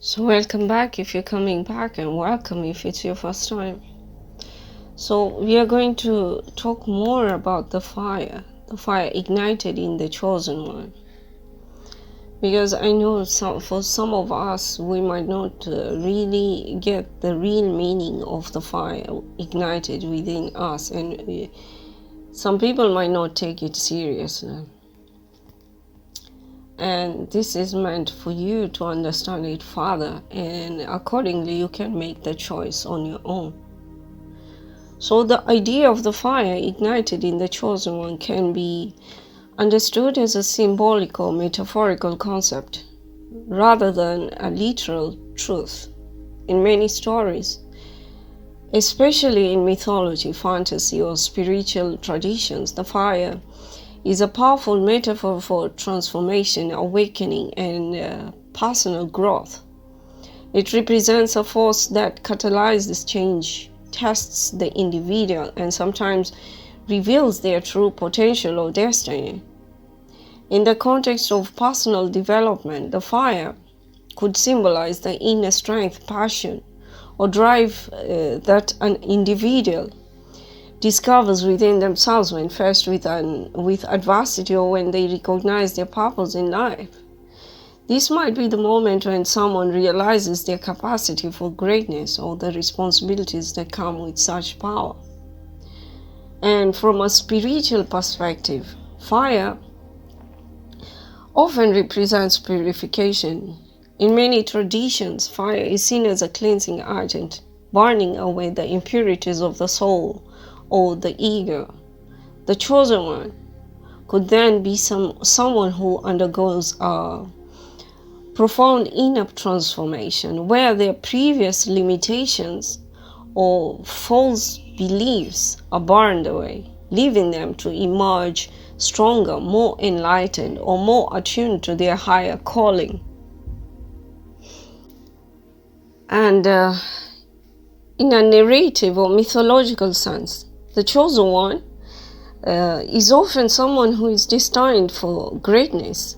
So welcome back if you're coming back, and welcome if it's your first time. So we are going to talk more about the fire ignited in the chosen one. Because I know for some of us, we might not really get the real meaning of the fire ignited within us, and some people might not take it seriously. And this is meant for you to understand it further, and accordingly you can make the choice on your own. So the idea of the fire ignited in the chosen one can be understood as a symbolic or metaphorical concept rather than a literal truth. In many stories, especially in mythology, fantasy, or spiritual traditions, the fire is a powerful metaphor for transformation, awakening, and personal growth. It represents a force that catalyzes change, tests the individual, and sometimes reveals their true potential or destiny. In the context of personal development, the fire could symbolize the inner strength, passion, or drive that an individual discovers within themselves when faced with adversity or when they recognize their purpose in life. This might be the moment when someone realizes their capacity for greatness or the responsibilities that come with such power. And from a spiritual perspective, fire often represents purification. In many traditions, fire is seen as a cleansing agent, burning away the impurities of the soul or the ego. The chosen one could then be someone who undergoes a profound inner transformation, where their previous limitations or false beliefs are burned away, leaving them to emerge stronger, more enlightened, or more attuned to their higher calling. And in a narrative or mythological sense, the chosen one is often someone who is destined for greatness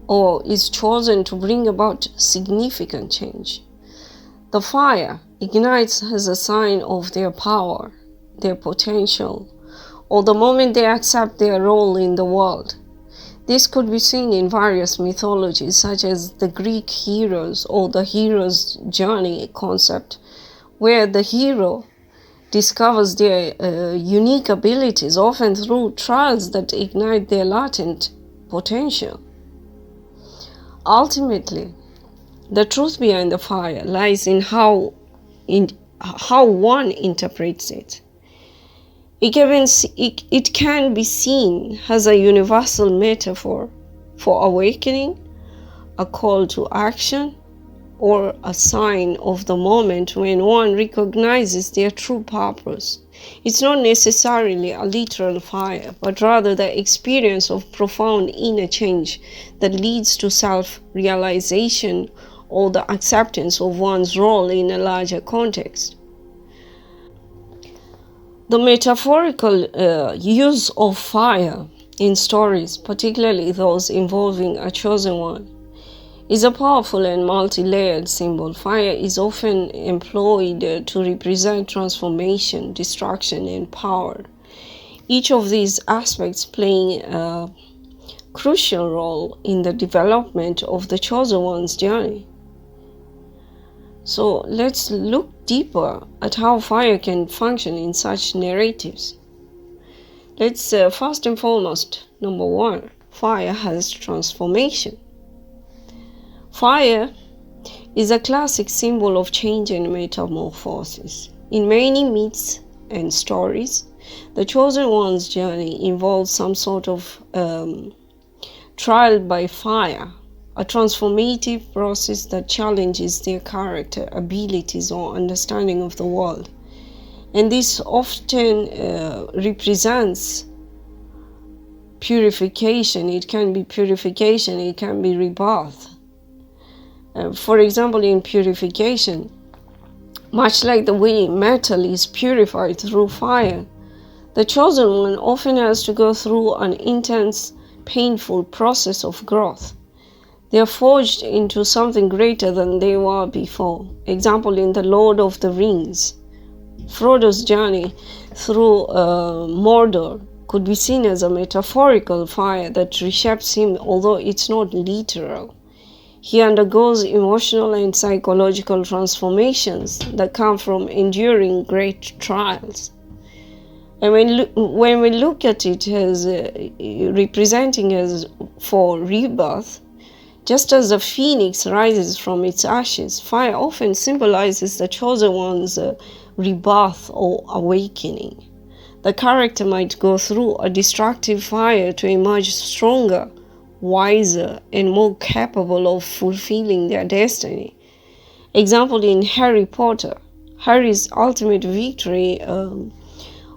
or is chosen to bring about significant change. The fire ignites as a sign of their power, their potential, or the moment they accept their role in the world. This could be seen in various mythologies, such as the Greek heroes or the hero's journey concept, where the hero discovers their unique abilities, often through trials that ignite their latent potential. Ultimately, the truth behind the fire lies in how one interprets it. It can be seen as a universal metaphor for awakening, a call to action, or a sign of the moment when one recognizes their true purpose. It's not necessarily a literal fire, but rather the experience of profound inner change that leads to self-realization or the acceptance of one's role in a larger context. The metaphorical use of fire in stories, particularly those involving a chosen one, is a powerful and multi-layered symbol. Fire is often employed to represent transformation, destruction, and power. Each of these aspects playing a crucial role in the development of the chosen one's journey. So let's look deeper at how fire can function in such narratives. Let's first and foremost, number one, fire has transformation. Fire is a classic symbol of change and metamorphosis. In many myths and stories, the chosen one's journey involves some sort of trial by fire, a transformative process that challenges their character, abilities, or understanding of the world. And this often represents purification. It can be purification, it can be rebirth. For example, in purification, much like the way metal is purified through fire, the chosen one often has to go through an intense, painful process of growth. They are forged into something greater than they were before. Example, in The Lord of the Rings, Frodo's journey through Mordor could be seen as a metaphorical fire that reshapes him, although it's not literal. He undergoes emotional and psychological transformations that come from enduring great trials. And when we look at it as representing as for rebirth, just as the phoenix rises from its ashes, fire often symbolizes the chosen one's rebirth or awakening. The character might go through a destructive fire to emerge stronger, wiser, and more capable of fulfilling their destiny. Example, in Harry Potter, Harry's ultimate victory over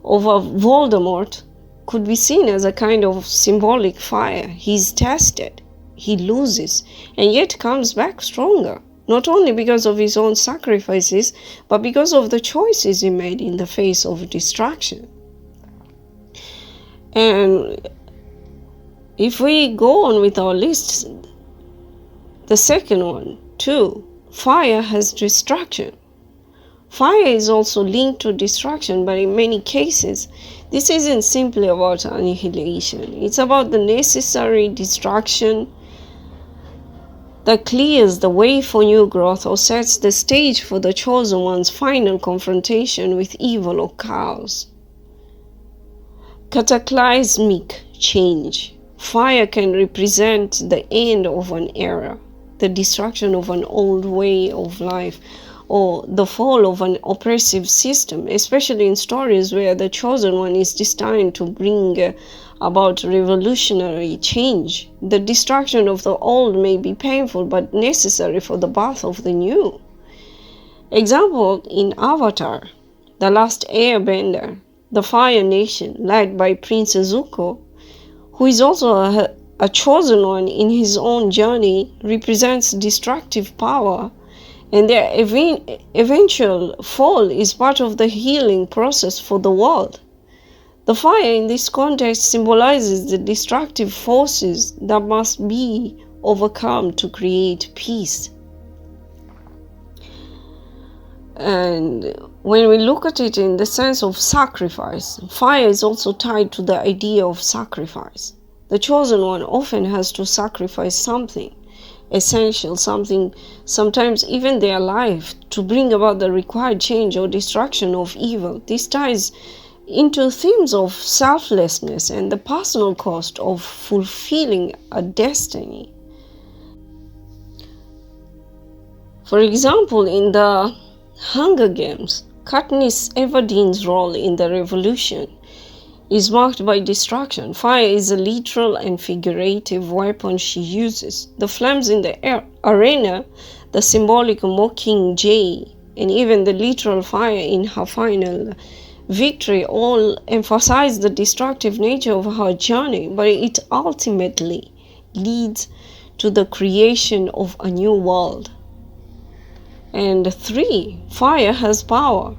Voldemort could be seen as a kind of symbolic fire. He's tested, he loses, and yet comes back stronger, not only because of his own sacrifices, but because of the choices he made in the face of distraction. And if we go on with our list, the second one, too, fire has destruction. Fire is also linked to destruction, but in many cases, this isn't simply about annihilation. It's about the necessary destruction that clears the way for new growth or sets the stage for the chosen one's final confrontation with evil or chaos. Cataclysmic change. Fire can represent the end of an era, the destruction of an old way of life, or the fall of an oppressive system, especially in stories where the chosen one is destined to bring about revolutionary change. The destruction of the old may be painful but necessary for the birth of the new. Example, in Avatar, The Last Airbender, the Fire Nation, led by Prince Zuko, who is also a chosen one in his own journey, represents destructive power, and their eventual fall is part of the healing process for the world. The fire in this context symbolizes the destructive forces that must be overcome to create peace. And when we look at it in the sense of sacrifice, fire is also tied to the idea of sacrifice. The chosen one often has to sacrifice something essential, something, sometimes even their life, to bring about the required change or destruction of evil. This ties into themes of selflessness and the personal cost of fulfilling a destiny. For example, in the Hunger Games, Katniss Everdeen's role in the revolution is marked by destruction. Fire is a literal and figurative weapon she uses. The flames in the arena, the symbolic Mockingjay, and even the literal fire in her final victory all emphasize the destructive nature of her journey, but it ultimately leads to the creation of a new world. And 3, fire has power.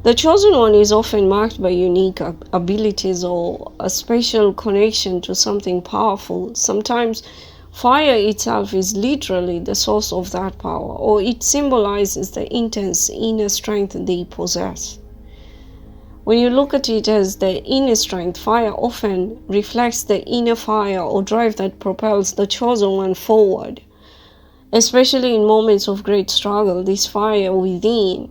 The chosen one is often marked by unique abilities or a special connection to something powerful. Sometimes fire itself is literally the source of that power, or it symbolizes the intense inner strength they possess. When you look at it as the inner strength, fire often reflects the inner fire or drive that propels the chosen one forward. Especially in moments of great struggle, this fire within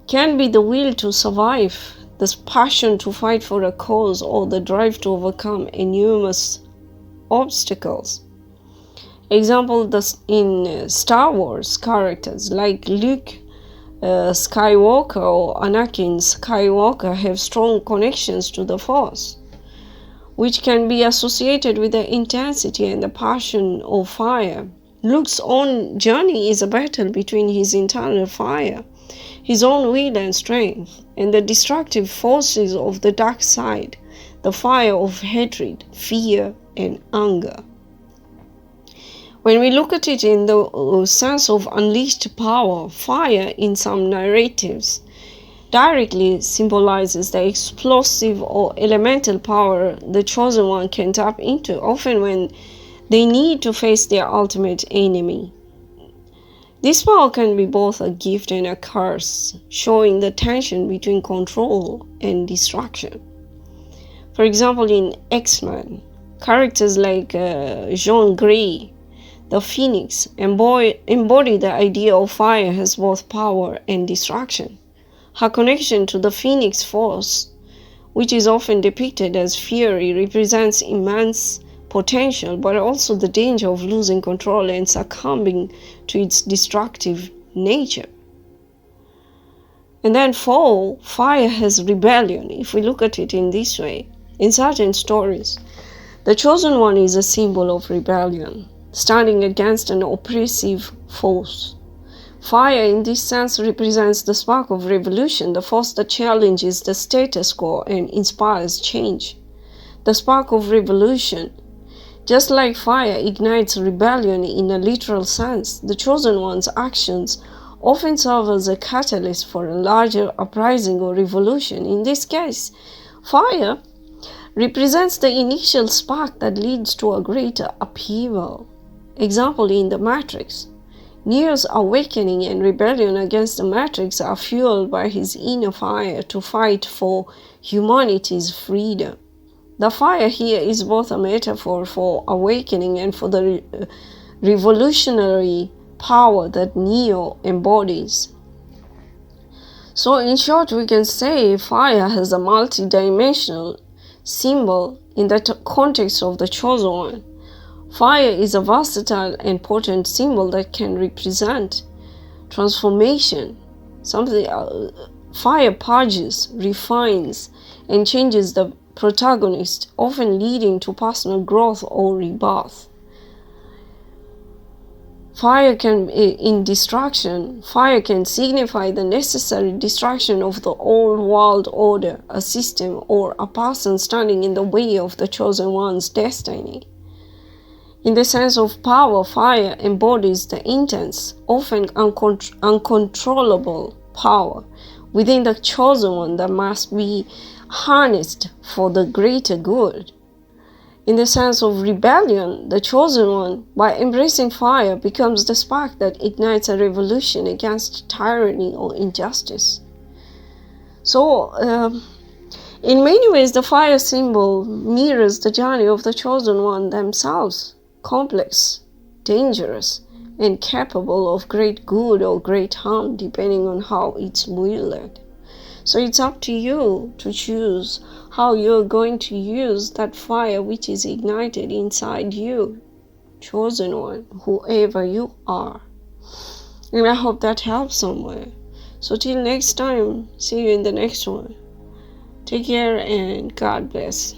can be the will to survive, this passion to fight for a cause, or the drive to overcome enormous obstacles. Example, in Star Wars, characters like Luke Skywalker or Anakin Skywalker have strong connections to the Force, which can be associated with the intensity and the passion of fire. Luke's own journey is a battle between his internal fire, his own will and strength, and the destructive forces of the dark side, the fire of hatred, fear, and anger. When we look at it in the sense of unleashed power, fire in some narratives directly symbolizes the explosive or elemental power the chosen one can tap into. Often when They need to face their ultimate enemy. This power can be both a gift and a curse, showing the tension between control and destruction. For example, in X-Men, characters like Jean Grey, the Phoenix, embody the idea of fire as both power and destruction. Her connection to the Phoenix Force, which is often depicted as fury, represents immense potential, but also the danger of losing control and succumbing to its destructive nature. And then fire has rebellion, if we look at it in this way. In certain stories, the chosen one is a symbol of rebellion, standing against an oppressive force. Fire in this sense represents the spark of revolution, the force that challenges the status quo and inspires change. The spark of revolution, just like fire ignites rebellion in a literal sense, the chosen one's actions often serve as a catalyst for a larger uprising or revolution. In this case, fire represents the initial spark that leads to a greater upheaval. Example, in The Matrix, Neo's awakening and rebellion against the Matrix are fueled by his inner fire to fight for humanity's freedom. The fire here is both a metaphor for awakening and for the revolutionary power that Neo embodies. So in short, we can say fire has a multi-dimensional symbol in the context of the chosen one. Fire is a versatile and potent symbol that can represent transformation. Fire purges, refines, and changes the protagonist, often leading to personal growth or rebirth. Fire can signify the necessary destruction of the old world order, a system, or a person standing in the way of the chosen one's destiny. In the sense of power, fire embodies the intense, often uncontrollable power within the chosen one that must be harnessed for the greater good. In the sense of rebellion, the chosen one, by embracing fire, becomes the spark that ignites a revolution against tyranny or injustice. So, in many ways, the fire symbol mirrors the journey of the chosen one themselves, complex, dangerous, and capable of great good or great harm, depending on how it's wielded. So it's up to you to choose how you're going to use that fire which is ignited inside you, chosen one, whoever you are. And I hope that helps somewhere. So till next time, see you in the next one. Take care and God bless.